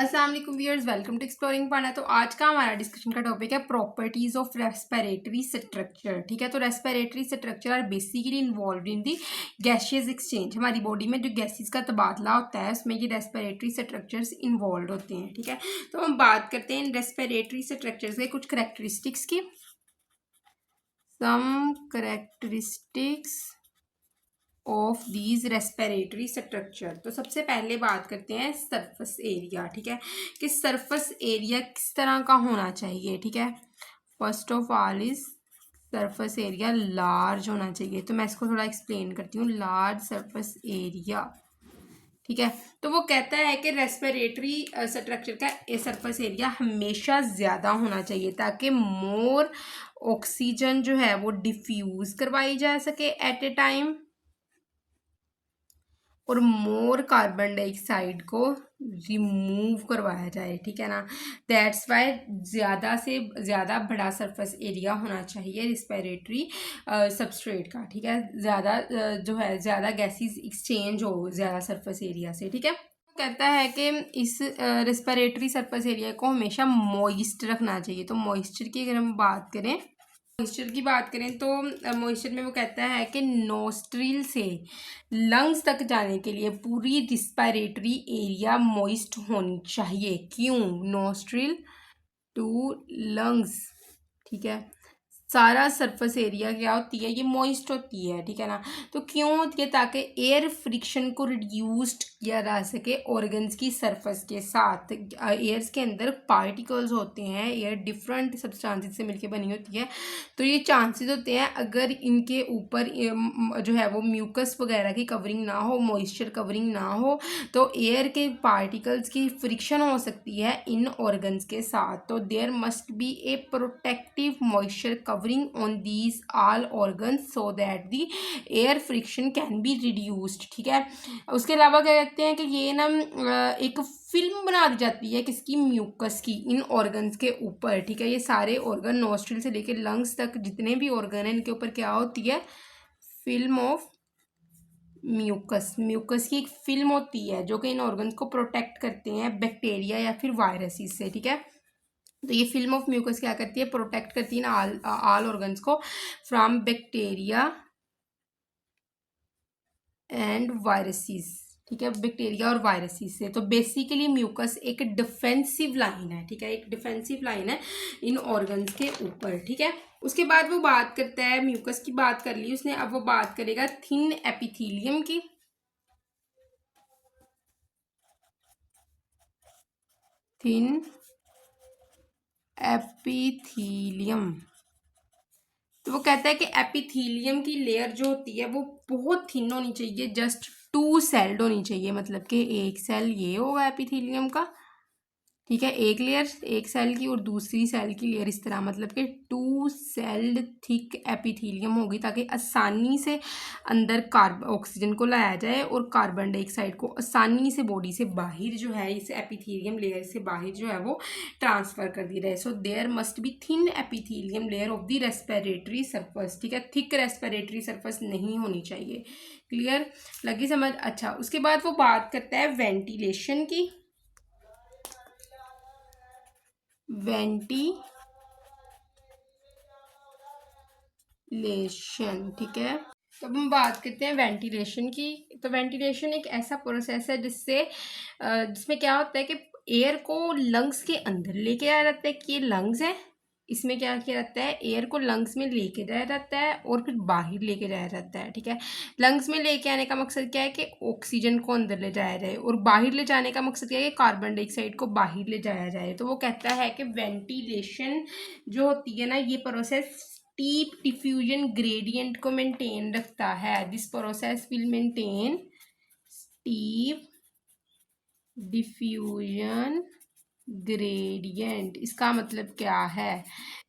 अस्सलाम वालेकुम viewers, welcome to exploring पढ़ना। तो आज का हमारा डिस्कशन का टॉपिक है प्रॉपर्टीज ऑफ रेस्पिरेटरी स्ट्रक्चर। ठीक है, तो respiratory structure are basically involve in the gaseous exchange. हमारी बॉडी में जो गैसेस का तबादला होता है उसमें ये रेस्पिरेटरी स्ट्रक्चर्स इन्वॉल्व होते हैं। ठीक है, तो हम बात करते हैं इन रेस्पिरेटरी स्ट्रक्चर्स के कुछ करेक्टरिस्टिक्स की। Some characteristics of these respiratory structure. तो सबसे पहले बात करते हैं सरफेस एरिया। ठीक है, कि सरफेस एरिया किस तरह का होना चाहिए। ठीक है, first of all is surface area large होना चाहिए। तो मैं इसको थोड़ा एक्सप्लेन करती हूँ। लार्ज सरफेस एरिया, ठीक है, तो वो कहता है कि रेस्पिरेटरी स्ट्रक्चर का सरफेस एरिया हमेशा ज़्यादा होना चाहिए ताकि मोर ऑक्सीजन जो है वो डिफ्यूज करवाई जा सके एट ए टाइम और मोर कार्बन डाइऑक्साइड को रिमूव करवाया जाए। ठीक है ना, दैट्स वाई ज़्यादा से ज़्यादा बड़ा सरफेस एरिया होना चाहिए रेस्पिरेटरी सबस्ट्रेट का। ठीक है, ज़्यादा जो है ज़्यादा गैसेस एक्सचेंज हो ज़्यादा सरफेस एरिया से। ठीक है, कहता है कि इस रेस्पिरेटरी सरफेस एरिया को हमेशा मॉइस्ट रखना चाहिए। तो मॉइस्चर की अगर हम बात करें, मॉइस्चर की बात करें तो मॉइस्चर में वो कहता है कि नोस्ट्रिल से लंग्स तक जाने के लिए पूरी रिस्पिरेटरी एरिया मॉइस्ट होनी चाहिए। क्यों? नोस्ट्रिल टू लंग्स, ठीक है, सारा सरफेस एरिया क्या होती है, ये मॉइस्ट होती है। ठीक है ना, तो क्यों होती है? ताकि एयर फ्रिक्शन को रिड्यूस्ड किया जा सके ऑर्गन्स की सरफेस के साथ। एयर्स के अंदर पार्टिकल्स होते हैं, एयर डिफरेंट सब्सटेंसेस से मिलकर बनी होती है, तो ये चांसेस होते हैं अगर इनके ऊपर जो है वो म्यूकस वगैरह की कवरिंग ना हो, मॉइस्चर कवरिंग ना हो, तो एयर के पार्टिकल्स की फ्रिक्शन हो सकती है इन ऑर्गन्स के साथ। तो there must be a protective moisture covering on these all organs so that the air friction can be reduced। ठीक है, उसके अलावा क्या कहते हैं कि ये ना एक फिल्म बना दी जाती है किसकी? म्यूकस की, इन ऑर्गन्स के ऊपर। ठीक है, ये सारे ऑर्गन नोस्ट्रिल से लेकर लंग्स तक जितने भी ऑर्गन हैं इनके ऊपर क्या होती है? Film of mucus. म्यूकस की एक फिल्म होती है जो कि इन ऑर्गन्स को प्रोटेक्ट करते हैं बैक्टीरिया या फिर वायरसेस से। ठीक है, तो ये फिल्म ऑफ म्यूकस क्या करती है? प्रोटेक्ट करती है ना ऑल ऑर्गन्स को फ्रॉम बैक्टीरिया एंड वायरसेस। ठीक है, बैक्टीरिया और वायरसेस से। तो बेसिकली म्यूकस एक डिफेंसिव लाइन है। ठीक है, एक डिफेंसिव लाइन है इन ऑर्गन्स के ऊपर। ठीक है, उसके बाद वो बात करता है, म्यूकस की बात कर ली उसने, अब वो बात करेगा थिन एपिथेलियम की। थिन एपिथेलियम, तो वो कहता है कि एपिथेलियम की लेयर जो होती है वो बहुत थिन होनी चाहिए, जस्ट 2 सेल्ड होनी चाहिए। मतलब कि एक सेल ये होगा एपिथेलियम का, ठीक है, एक लेयर एक सेल की और दूसरी सेल की लेयर इस तरह, मतलब कि 2 सेल्ड थिक एपिथेलियम होगी ताकि आसानी से अंदर ऑक्सीजन को लाया जाए और कार्बन डाइऑक्साइड को आसानी से बॉडी से बाहर जो है इस एपिथेलियम लेयर से बाहर जो है वो ट्रांसफर कर दी जाए। So there must be thin epithelium layer of the respiratory surface. ठीक है, थिक रेस्पिरेटरी सरफेस नहीं होनी चाहिए। क्लियर लगी समझ? अच्छा, उसके बाद वो बात करता है वेंटिलेशन की। वेंटिलेशन, ठीक है, तो हम बात करते हैं वेंटिलेशन की। तो वेंटिलेशन एक ऐसा प्रोसेस है जिसमें क्या होता है कि एयर को लंग्स के अंदर लेके आया जाता है, कि ये लंग्स है, इसमें क्या किया जाता है? एयर को लंग्स में लेके जाया जाता है और फिर बाहर लेके जाया जाता है। ठीक है, लंग्स में लेके आने का मकसद क्या है? कि ऑक्सीजन को अंदर ले जाया जाए, और बाहर ले जाने का मकसद क्या है? कि कार्बन डाइऑक्साइड को बाहर ले जाया जाए। तो वो कहता है कि वेंटिलेशन जो होती है ना, ये प्रोसेस स्टीप डिफ्यूजन ग्रेडियंट को मेंटेन रखता है। This process will maintain steep diffusion gradient. इसका मतलब क्या है?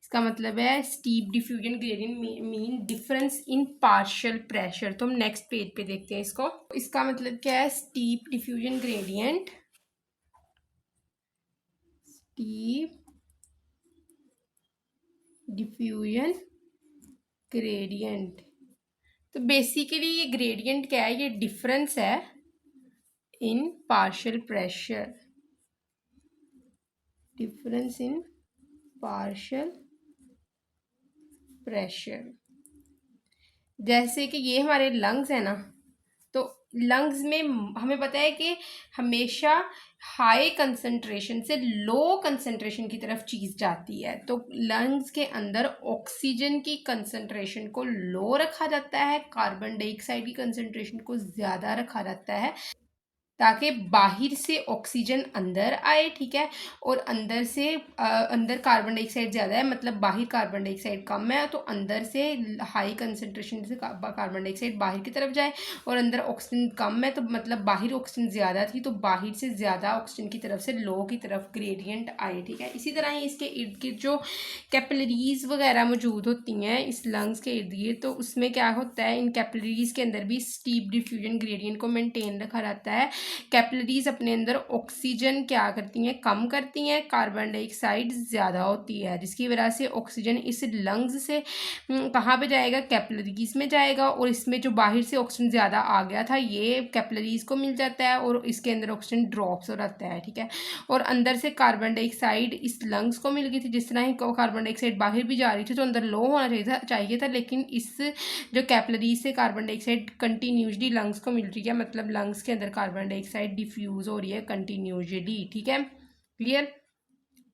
इसका मतलब है steep diffusion gradient mean difference in partial pressure. तो हम नेक्स्ट पेज पे देखते हैं इसको। इसका मतलब क्या है? Steep diffusion gradient, steep diffusion gradient, तो बेसिकली ये ग्रेडियंट क्या है? ये डिफरेंस है in partial pressure. Difference in partial pressure. जैसे कि ये हमारे लंग्स है ना, तो लंग्स में हमें पता है कि हमेशा हाई कंसंट्रेशन से लो कंसंट्रेशन की तरफ चीज़ जाती है। तो लंग्स के अंदर ऑक्सीजन की कंसंट्रेशन को लो रखा जाता है, कार्बन डाइऑक्साइड की कंसंट्रेशन को ज़्यादा रखा जाता है, ताकि बाहर से ऑक्सीजन अंदर आए, ठीक है। और अंदर से अंदर कार्बन डाइऑक्साइड ज़्यादा है, मतलब बाहर कार्बन डाइऑक्साइड कम है, तो अंदर से हाई कंसंट्रेशन से कार्बन डाइऑक्साइड बाहर की तरफ जाए, और अंदर ऑक्सीजन कम है तो मतलब बाहर ऑक्सीजन ज़्यादा थी तो बाहर से ज़्यादा ऑक्सीजन की तरफ से लो की तरफ ग्रेडियंट आए, ठीक है। इसी तरह ही इसके इर्द गिर्द जो कैपिलरीज वगैरह मौजूद होती हैं इस लंग्स के इर्द गिर्द, तो उसमें क्या होता है, इन कैपिलरीज के अंदर भी स्टीप डिफ्यूजन ग्रेडियंट को मेंटेन रखा रहता है। कैपिलरीज अपने अंदर ऑक्सीजन क्या करती हैं, कम करती हैं, कार्बन डाइऑक्साइड ज़्यादा होती है, जिसकी वजह से ऑक्सीजन इस लंग्स से कहाँ पे जाएगा, कैपिलरीज में जाएगा, और इसमें जो बाहर से ऑक्सीजन ज़्यादा आ गया था ये कैपिलरीज को मिल जाता है और इसके अंदर ऑक्सीजन ड्रॉप्स हो जाता है, ठीक है। और अंदर से कार्बन डाइऑक्साइड इस लंग्स को मिल गई थी, जिस तरह ही कार्बन डाइऑक्साइड बाहर भी जा रही थी तो अंदर लो होना चाहिए था, लेकिन इस जो कैपिलरीज से कार्बन डाइऑक्साइड कंटिन्यूसली लंग्स को मिल रही है, मतलब लंग्स के अंदर कार्बन डाइऑक्साइड डिफ्यूज़ हो रही है कंटिन्यूसली, ठीक है, क्लियर।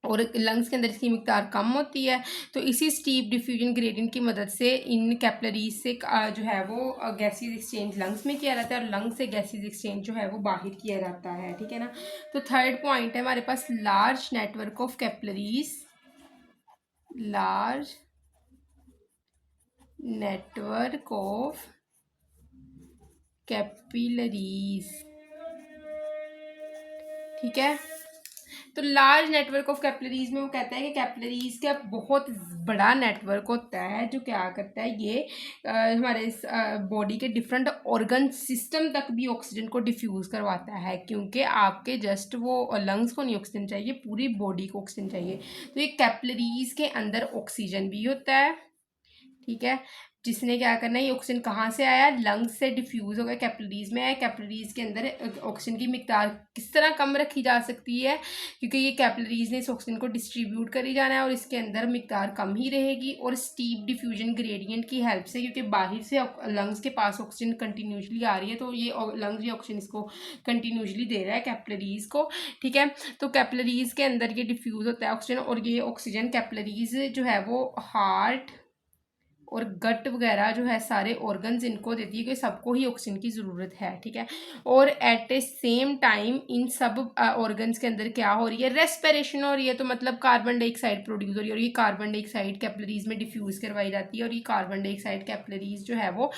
और लंग्स के अंदर इसकी मिकदार कम होती है, तो इसी स्टीप डिफ्यूजन ग्रेडियंट की मदद से इन कैपिलरीज से जो है वो गैसेज एक्सचेंज लंग्स में किया जाता है और लंग्स से गैसेज एक्सचेंज जो है वो बाहर किया जाता है, ठीक है ना। तो थर्ड पॉइंट है हमारे पास large network of capillaries, large network of capillaries, ठीक है। तो लार्ज नेटवर्क ऑफ कैपिलरीज में वो कहता है कि कैपिलरीज का बहुत बड़ा नेटवर्क होता है जो क्या करता है, ये हमारे बॉडी के डिफरेंट ऑर्गन सिस्टम तक भी ऑक्सीजन को डिफ्यूज़ करवाता है, क्योंकि आपके जस्ट वो लंग्स को नहीं ऑक्सीजन चाहिए, पूरी बॉडी को ऑक्सीजन चाहिए। तो ये कैपिलरीज के अंदर ऑक्सीजन भी होता है, ठीक है, जिसने क्या करना है, ये ऑक्सीजन कहाँ से आया, लंग्स से डिफ्यूज़ हो गया, कैपिलरीज में आया। कैपिलरीज के अंदर ऑक्सीजन की मिकदार किस तरह कम रखी जा सकती है, क्योंकि ये कैपिलरीज ने इस ऑक्सीजन को डिस्ट्रीब्यूट करी जाना है और इसके अंदर मिकदार कम ही रहेगी, और स्टीप डिफ्यूजन ग्रेडियंट की हेल्प से, क्योंकि बाहर से लंग्स के पास ऑक्सीजन कंटिन्यूसली आ रही है, तो ये लंग्स ये ऑक्सीजन इसको कंटिन्यूसली दे रहा है कैपिलरीज को, ठीक है। तो कैपिलरीज के अंदर ये डिफ्यूज़ होता है ऑक्सीजन, और ये ऑक्सीजन कैपिलरीज जो है वो हार्ट और गट वगैरह जो है सारे ऑर्गन्स इनको देती है, कि सबको ही ऑक्सीजन की ज़रूरत है, ठीक है। और एट ए सेम टाइम इन सब ऑर्गन्स के अंदर क्या हो रही है, रेस्पिरेशन हो रही है, तो मतलब कार्बन डाइऑक्साइड प्रोड्यूस हो रही है, और ये कार्बन डाइऑक्साइड कैपिलरीज में डिफ्यूज़ करवाई जाती है, और ये कार्बन डाइऑक्साइड कैपिलरीज जो है वो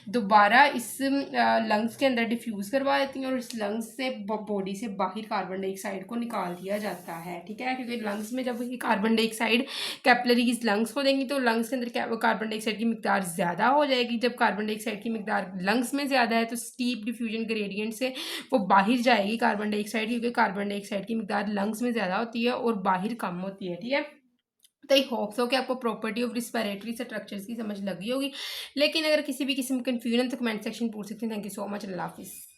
दोबारा इस लंग्स के अंदर डिफ्यूज़ करवा देती हैं, और इस लंग्स से बॉडी से बाहर कार्बन डाइऑक्साइड को निकाल दिया जाता है, ठीक है। क्योंकि लंग्स में जब ये कार्बन डाइऑक्साइड कैपिलरीज लंग्स को देंगी तो लंग्स के अंदर क्या कार्बन डाइऑक्साइड की मिकदार ज़्यादा हो जाएगी। जब कार्बन डाइऑक्साइड की मिकदार लंग्स में ज़्यादा है तो स्टीप डिफ्यूजन ग्रेडियंट से वो बाहर जाएगी कार्बन डाइऑक्साइड, क्योंकि कार्बन डाइऑक्साइड की मिकदार लंग्स में ज़्यादा होती है और बाहर कम होती है, ठीक है। तो आई होप सो कि आपको प्रॉपर्टी ऑफ रिस्पिरेटरी स्ट्रक्चर्स की समझ लगी होगी, लेकिन अगर किसी भी किस्म की कन्फ्यूजन तो कमेंट सेक्शन पूछ सकते हैं। थैंक यू सो मच, अल्लाह हाफिज़।